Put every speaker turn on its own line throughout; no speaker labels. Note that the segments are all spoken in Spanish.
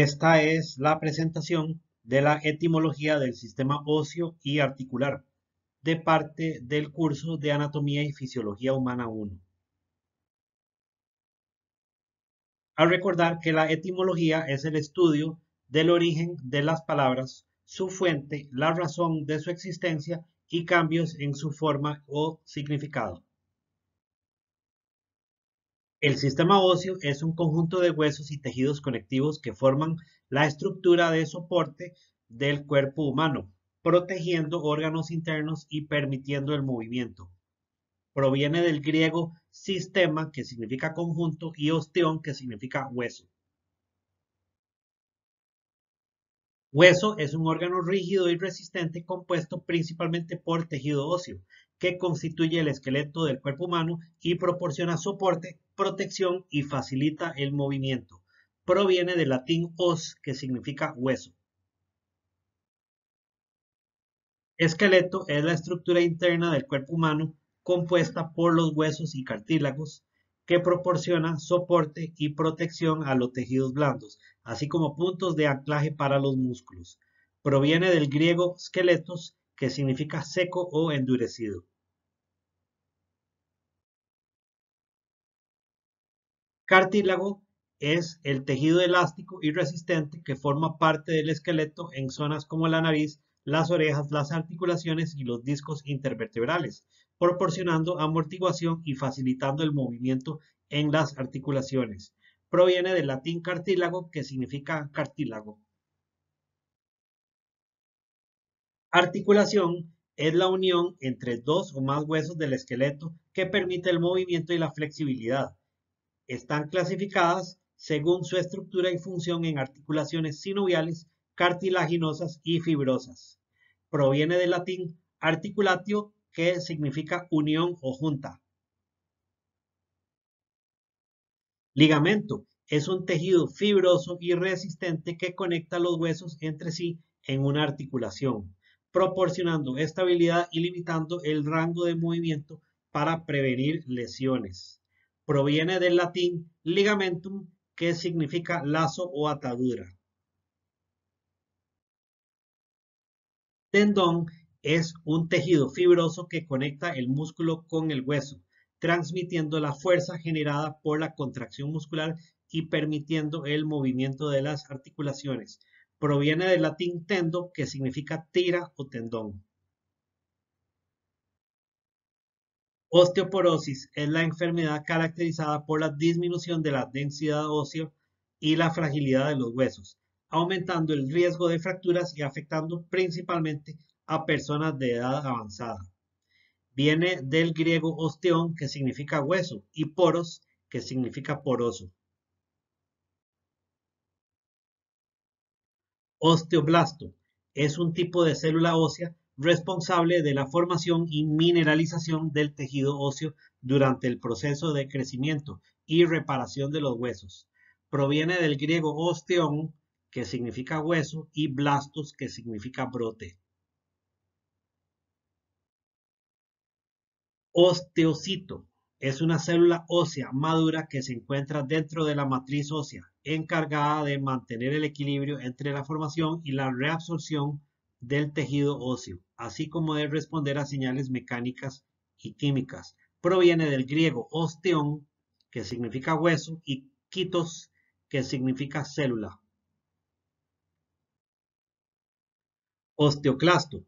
Esta es la presentación de la etimología del sistema óseo y articular, de parte del curso de Anatomía y Fisiología Humana 1. Al recordar que la etimología es el estudio del origen de las palabras, su fuente, la razón de su existencia y cambios en su forma o significado. El sistema óseo es un conjunto de huesos y tejidos conectivos que forman la estructura de soporte del cuerpo humano, protegiendo órganos internos y permitiendo el movimiento. Proviene del griego sistema, que significa conjunto, y osteón, que significa hueso. Hueso es un órgano rígido y resistente compuesto principalmente por tejido óseo, que constituye el esqueleto del cuerpo humano y proporciona soporte, protección y facilita el movimiento. Proviene del latín os, que significa hueso. Esqueleto es la estructura interna del cuerpo humano compuesta por los huesos y cartílagos que proporciona soporte y protección a los tejidos blandos, así como puntos de anclaje para los músculos. Proviene del griego skeletos, que significa seco o endurecido. Cartílago es el tejido elástico y resistente que forma parte del esqueleto en zonas como la nariz, las orejas, las articulaciones y los discos intervertebrales, proporcionando amortiguación y facilitando el movimiento en las articulaciones. Proviene del latín cartílago, que significa cartílago. Articulación es la unión entre dos o más huesos del esqueleto que permite el movimiento y la flexibilidad. Están clasificadas según su estructura y función en articulaciones sinoviales, cartilaginosas y fibrosas. Proviene del latín articulatio, que significa unión o junta. Ligamento es un tejido fibroso y resistente que conecta los huesos entre sí en una articulación, proporcionando estabilidad y limitando el rango de movimiento para prevenir lesiones. Proviene del latín ligamentum, que significa lazo o atadura. Tendón es un tejido fibroso que conecta el músculo con el hueso, transmitiendo la fuerza generada por la contracción muscular y permitiendo el movimiento de las articulaciones. Proviene del latín tendo, que significa tira o tendón. Osteoporosis es la enfermedad caracterizada por la disminución de la densidad ósea y la fragilidad de los huesos, aumentando el riesgo de fracturas y afectando principalmente a personas de edad avanzada. Viene del griego osteón, que significa hueso, y poros, que significa poroso. Osteoblasto es un tipo de célula ósea responsable de la formación y mineralización del tejido óseo durante el proceso de crecimiento y reparación de los huesos. Proviene del griego osteón, que significa hueso, y blastos, que significa brote. Osteocito es una célula ósea madura que se encuentra dentro de la matriz ósea, encargada de mantener el equilibrio entre la formación y la reabsorción del tejido óseo, así como de responder a señales mecánicas y químicas. Proviene del griego osteón, que significa hueso, y kitos, que significa célula. Osteoclasto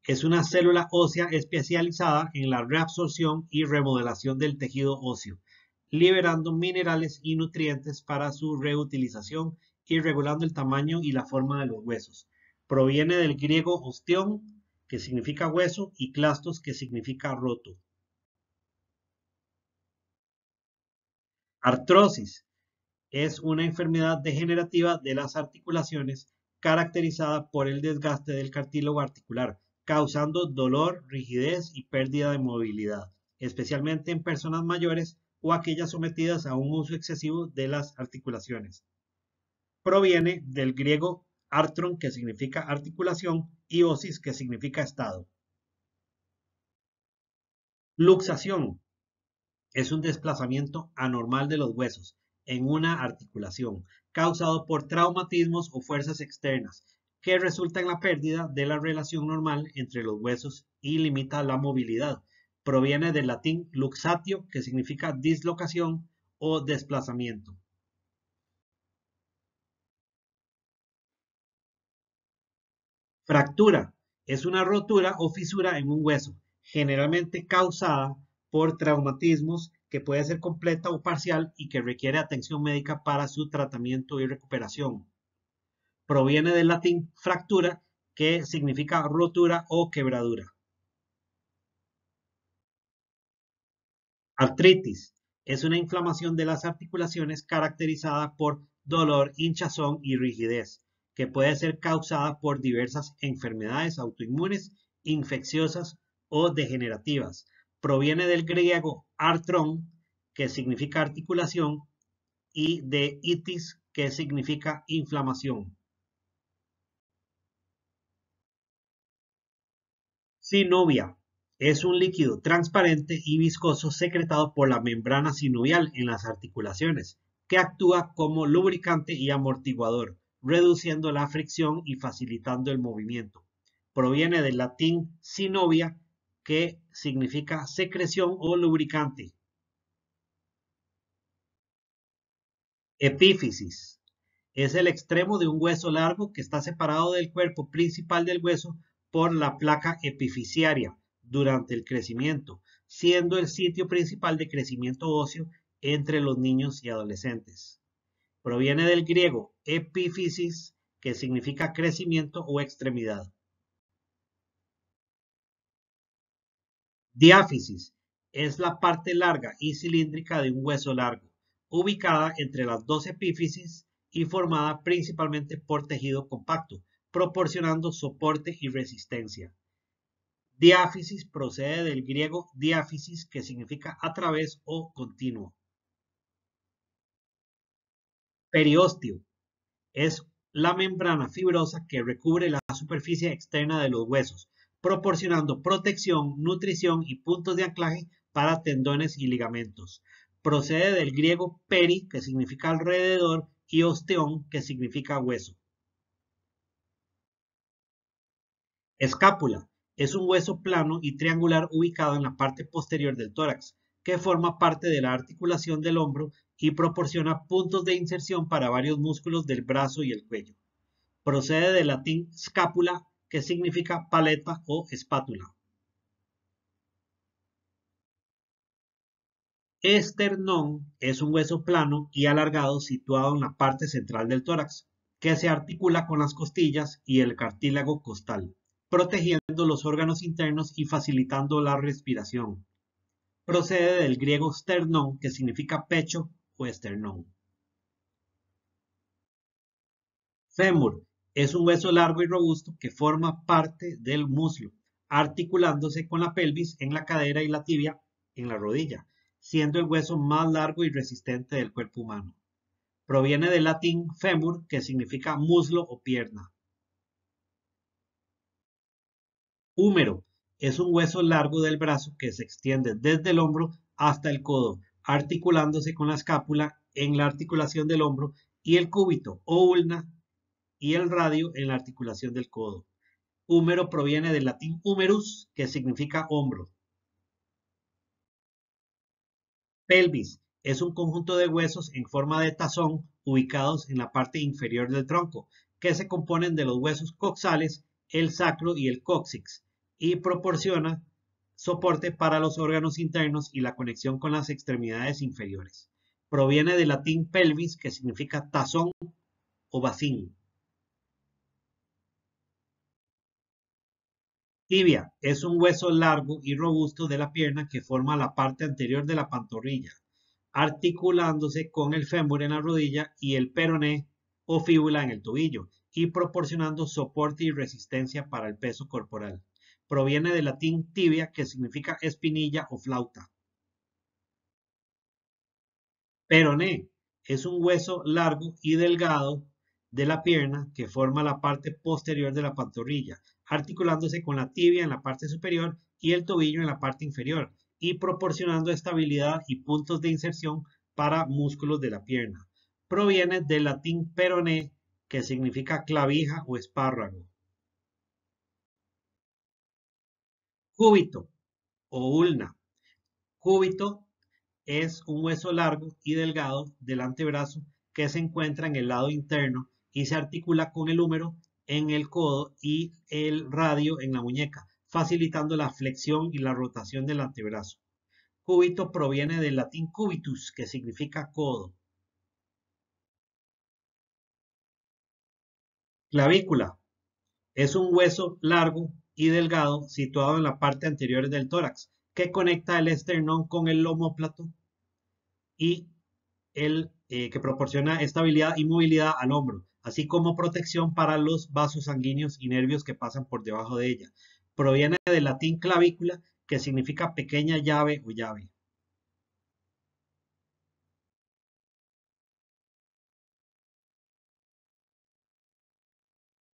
es una célula ósea especializada en la reabsorción y remodelación del tejido óseo, liberando minerales y nutrientes para su reutilización y regulando el tamaño y la forma de los huesos. Proviene del griego osteón, que significa hueso, y clastos, que significa roto. Artrosis es una enfermedad degenerativa de las articulaciones caracterizada por el desgaste del cartílago articular, causando dolor, rigidez y pérdida de movilidad, especialmente en personas mayores o aquellas sometidas a un uso excesivo de las articulaciones. Proviene del griego artron, que significa articulación, y osis, que significa estado. Luxación es un desplazamiento anormal de los huesos, en una articulación, causado por traumatismos o fuerzas externas, que resulta en la pérdida de la relación normal entre los huesos y limita la movilidad. Proviene del latín luxatio, que significa dislocación o desplazamiento. Fractura es una rotura o fisura en un hueso, generalmente causada por traumatismos que puede ser completa o parcial y que requiere atención médica para su tratamiento y recuperación. Proviene del latín fractura, que significa rotura o quebradura. Artritis es una inflamación de las articulaciones caracterizada por dolor, hinchazón y rigidez, que puede ser causada por diversas enfermedades autoinmunes, infecciosas o degenerativas. Proviene del griego artrón, que significa articulación, y de itis, que significa inflamación. Synovia es un líquido transparente y viscoso secretado por la membrana sinovial en las articulaciones, que actúa como lubricante y amortiguador, reduciendo la fricción y facilitando el movimiento. Proviene del latín synovia, que significa secreción o lubricante. Epífisis es el extremo de un hueso largo que está separado del cuerpo principal del hueso por la placa epifisiaria durante el crecimiento, siendo el sitio principal de crecimiento óseo entre los niños y adolescentes. Proviene del griego epífisis, que significa crecimiento o extremidad. Diáfisis es la parte larga y cilíndrica de un hueso largo, ubicada entre las dos epífisis y formada principalmente por tejido compacto, proporcionando soporte y resistencia. Diáfisis procede del griego diáfisis, que significa a través o continuo. Periósteo es la membrana fibrosa que recubre la superficie externa de los huesos, proporcionando protección, nutrición y puntos de anclaje para tendones y ligamentos. Procede del griego peri, que significa alrededor, y osteón, que significa hueso. Escápula es un hueso plano y triangular ubicado en la parte posterior del tórax, que forma parte de la articulación del hombro y proporciona puntos de inserción para varios músculos del brazo y el cuello. Procede del latín scapula, que significa paleta o espátula. Esternón es un hueso plano y alargado situado en la parte central del tórax, que se articula con las costillas y el cartílago costal, protegiendo los órganos internos y facilitando la respiración. Procede del griego sternón, que significa pecho o esternón. Fémur es un hueso largo y robusto que forma parte del muslo, articulándose con la pelvis en la cadera y la tibia en la rodilla, siendo el hueso más largo y resistente del cuerpo humano. Proviene del latín fémur, que significa muslo o pierna. Húmero es un hueso largo del brazo que se extiende desde el hombro hasta el codo, articulándose con la escápula en la articulación del hombro y el cúbito o ulna y el radio en la articulación del codo. Húmero proviene del latín humerus, que significa hombro. Pelvis es un conjunto de huesos en forma de tazón ubicados en la parte inferior del tronco, que se componen de los huesos coxales, el sacro y el cóccix, y proporciona soporte para los órganos internos y la conexión con las extremidades inferiores. Proviene del latín pelvis, que significa tazón o bacín. Tibia es un hueso largo y robusto de la pierna que forma la parte anterior de la pantorrilla, articulándose con el fémur en la rodilla y el peroné o fíbula en el tobillo, y proporcionando soporte y resistencia para el peso corporal. Proviene del latín tibia, que significa espinilla o flauta. Peroné es un hueso largo y delgado de la pierna que forma la parte posterior de la pantorrilla, articulándose con la tibia en la parte superior y el tobillo en la parte inferior, y proporcionando estabilidad y puntos de inserción para músculos de la pierna. Proviene del latín peroné, que significa clavija o espárrago. Cúbito o ulna. Cúbito es un hueso largo y delgado del antebrazo que se encuentra en el lado interno y se articula con el húmero en el codo y el radio en la muñeca, facilitando la flexión y la rotación del antebrazo. Cúbito proviene del latín cubitus, que significa codo. Clavícula es un hueso largo y delgado situado en la parte anterior del tórax que conecta el esternón con el omóplato y que proporciona estabilidad y movilidad al hombro, así como protección para los vasos sanguíneos y nervios que pasan por debajo de ella. Proviene del latín clavícula, que significa pequeña llave o llave.